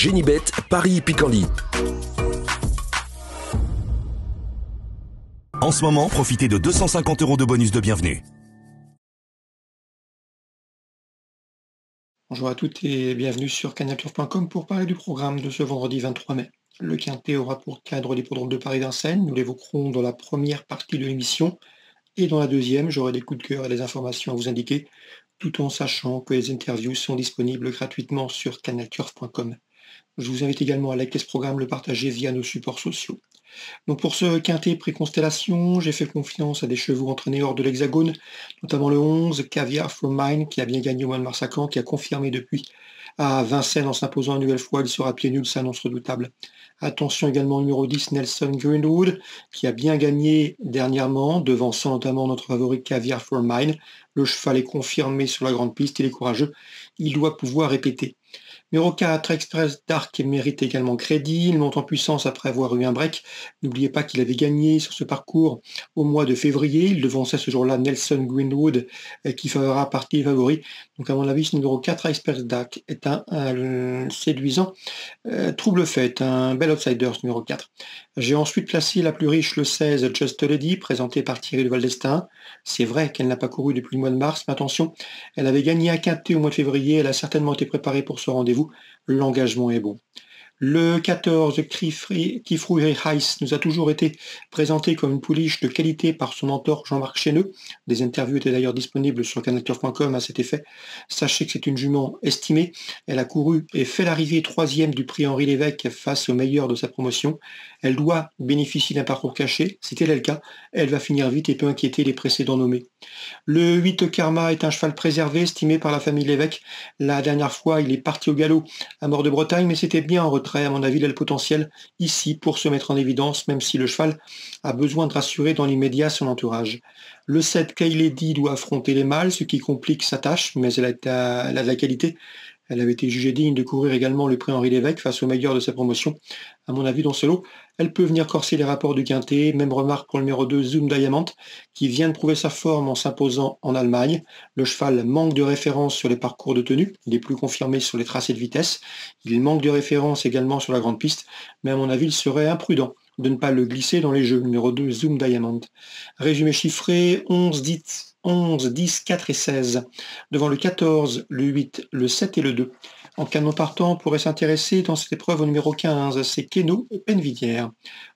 Génibet, Paris-Picardie. En ce moment, profitez de 250 € de bonus de bienvenue. Bonjour à toutes et bienvenue sur canalturf.com pour parler du programme de ce vendredi 23 mai. Le Quintet aura pour cadre l'hippodrome de Paris-Vincennes. Nous l'évoquerons dans la première partie de l'émission. Et dans la deuxième, j'aurai des coups de cœur et des informations à vous indiquer, tout en sachant que les interviews sont disponibles gratuitement sur canalturf.com. Je vous invite également à liker ce programme, le partager via nos supports sociaux. Donc pour ce quintet pré-constellation, j'ai fait confiance à des chevaux entraînés hors de l'Hexagone, notamment le 11, Caviar from Mine, qui a bien gagné au mois de mars à Caen, qui a confirmé depuis à Vincennes en s'imposant une nouvelle fois. Il sera pieds nus, s'annonce redoutable. Attention également au numéro 10, Nelson Greenwood, qui a bien gagné dernièrement, devançant notamment notre favori Caviar from Mine. Le cheval est confirmé sur la grande piste, il est courageux, il doit pouvoir répéter. Numéro 4, Express Dark mérite également crédit. Il monte en puissance après avoir eu un break. N'oubliez pas qu'il avait gagné sur ce parcours au mois de février. Il devançait ce jour-là Nelson Greenwood qui fera partie des favoris. Donc à mon avis, ce numéro 4, Express Dark, est un séduisant trouble fait, un bel outsider ce numéro 4. J'ai ensuite placé la plus riche, le 16, Just Lady, présenté par Thierry de Valdestin. C'est vrai qu'elle n'a pas couru depuis le mois de mars, mais attention, elle avait gagné à Quintet au mois de février. Elle a certainement été préparée pour ce rendez-vous. L'engagement est bon. Le 14, Kifrou Heiss nous a toujours été présenté comme une pouliche de qualité par son mentor Jean-Marc Chéneux. Des interviews étaient d'ailleurs disponibles sur canalturf.com à cet effet. Sachez que c'est une jument estimée. Elle a couru et fait l'arrivée 3e du prix Henri Lévesque face au meilleur de sa promotion. Elle doit bénéficier d'un parcours caché. Si tel est le cas, elle va finir vite et peut inquiéter les précédents nommés. Le 8, Karma, est un cheval préservé, estimé par la famille Lévesque. La dernière fois, il est parti au galop à Mort de Bretagne, mais c'était bien en retrait. À mon avis, il a le potentiel ici pour se mettre en évidence, même si le cheval a besoin de rassurer dans l'immédiat son entourage. Le 7, Kaylady, doit affronter les mâles, ce qui complique sa tâche, mais elle a de la qualité. Elle avait été jugée digne de courir également le prix Henri Lévesque face au meilleur de sa promotion. À mon avis, dans ce lot, elle peut venir corser les rapports du quintet. Même remarque pour le numéro 2, Zoom Diamond, qui vient de prouver sa forme en s'imposant en Allemagne. Le cheval manque de référence sur les parcours de tenue. Il est plus confirmé sur les tracés de vitesse. Il manque de référence également sur la grande piste. Mais à mon avis, il serait imprudent de ne pas le glisser dans les jeux. Numéro 2, Zoom Diamond. Résumé chiffré, 11, 10, 4 et 16. Devant le 14, le 8, le 7 et le 2. En canon partant, on pourrait s'intéresser dans cette épreuve au numéro 15, c'est Keno et Pennevilliers.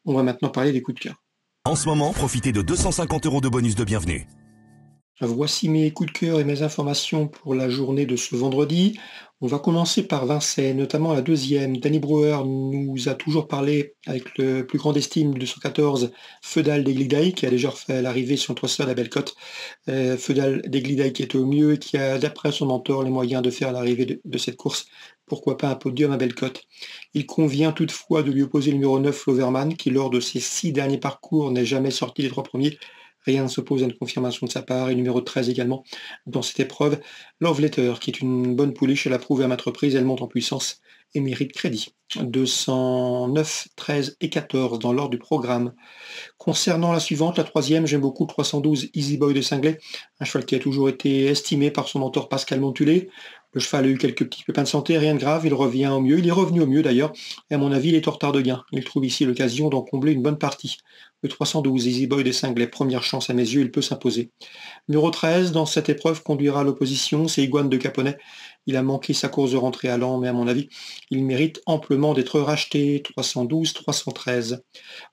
On va maintenant parler des coups de cœur. En ce moment, profitez de 250 € de bonus de bienvenue. Voici mes coups de cœur et mes informations pour la journée de ce vendredi. On va commencer par Vincennes, notamment la deuxième. Danny Brewer nous a toujours parlé avec le plus grand estime de 114, Feudal d'Eglidaï, qui a déjà fait l'arrivée sur notre sol à Bellecote. Feudal d'Eglidaï qui est au mieux et qui a, d'après son mentor, les moyens de faire l'arrivée de cette course. Pourquoi pas un podium à Bellecote. Il convient toutefois de lui opposer le numéro 9, Loverman, qui lors de ses 6 derniers parcours n'est jamais sorti des 3 premiers. Rien ne s'oppose à une confirmation de sa part. Et numéro 13 également dans cette épreuve. Love Letter, qui est une bonne pouliche, elle a prouvé à maintes reprises, elle monte en puissance et mérite crédit. 209, 13 et 14 dans l'ordre du programme. Concernant la suivante, la troisième, j'aime beaucoup le 312 Easy Boy de Cinglé, un cheval qui a toujours été estimé par son mentor Pascal Montulé. Le cheval a eu quelques petits pépins de santé, rien de grave, il revient au mieux, il est revenu au mieux d'ailleurs, et à mon avis, il est en retard de gain. Il trouve ici l'occasion d'en combler une bonne partie. Le 312 Easy Boy de Cinglé, première chance à mes yeux, il peut s'imposer. Numéro 13, dans cette épreuve, conduira à l'opposition, c'est Iguane de Caponnet. Il a manqué sa course de rentrée à Lens, mais à mon avis, il mérite amplement d'être racheté. 312, 313.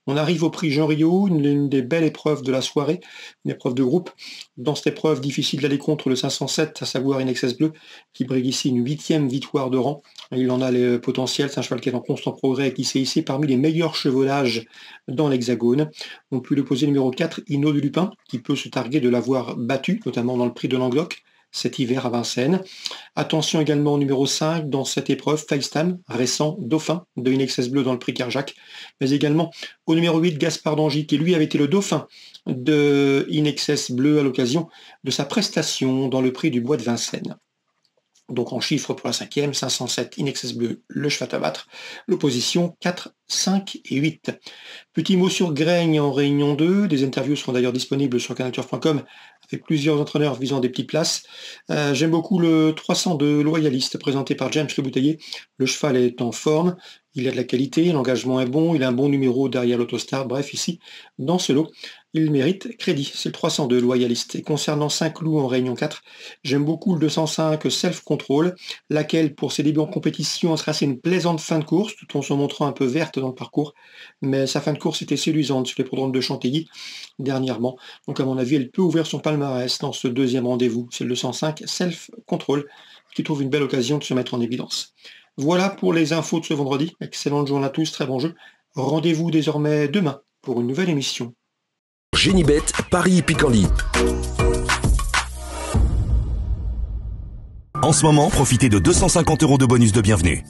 On arrive au prix Jean Rio, une des belles épreuves de la soirée, une épreuve de groupe. Dans cette épreuve, difficile d'aller contre le 507, à savoir In Excess Bleu, qui brigue ici une 8e victoire de rang. Il en a le potentiel, c'est un cheval qui est en constant progrès et qui s'est ici parmi les meilleurs chevaudages dans l'Hexagone. On peut le poser numéro 4, Inno de Lupin, qui peut se targuer de l'avoir battu, notamment dans le prix de Langloc cet hiver à Vincennes. Attention également au numéro 5 dans cette épreuve, FaceTime, récent dauphin de In Excess Bleu dans le prix Kerjak, mais également au numéro 8, Gaspard d'Angy, qui lui avait été le dauphin de In Excess Bleu à l'occasion de sa prestation dans le prix du Bois de Vincennes. Donc en chiffres pour la 5e, 507 Inexcess Bleu, le cheval à battre. L'opposition 4, 5 et 8. Petit mot sur Graigne en réunion 2. Des interviews seront d'ailleurs disponibles sur canalturf.com avec plusieurs entraîneurs visant des petites places. J'aime beaucoup le 302 Loyaliste présenté par James Le Bouteiller. Le cheval est en forme, il a de la qualité, l'engagement est bon, il a un bon numéro derrière l'Autostar. Bref, ici, dans ce lot, il mérite crédit. C'est le 302 Loyaliste. Et concernant Saint-Cloud en réunion 4, j'aime beaucoup le 205 Self Control, laquelle pour ses débuts en compétition a tracé une plaisante fin de course, tout en se montrant un peu verte dans le parcours. Mais sa fin de course était séduisante sur les programmes de Chantilly dernièrement. Donc à mon avis, elle peut ouvrir son palmarès dans ce deuxième rendez-vous. C'est le 205 Self Control qui trouve une belle occasion de se mettre en évidence. Voilà pour les infos de ce vendredi. Excellente journée à tous, très bon jeu. Rendez-vous désormais demain pour une nouvelle émission. Génibet, Paris Picardie. En ce moment, profitez de 250 € de bonus de bienvenue.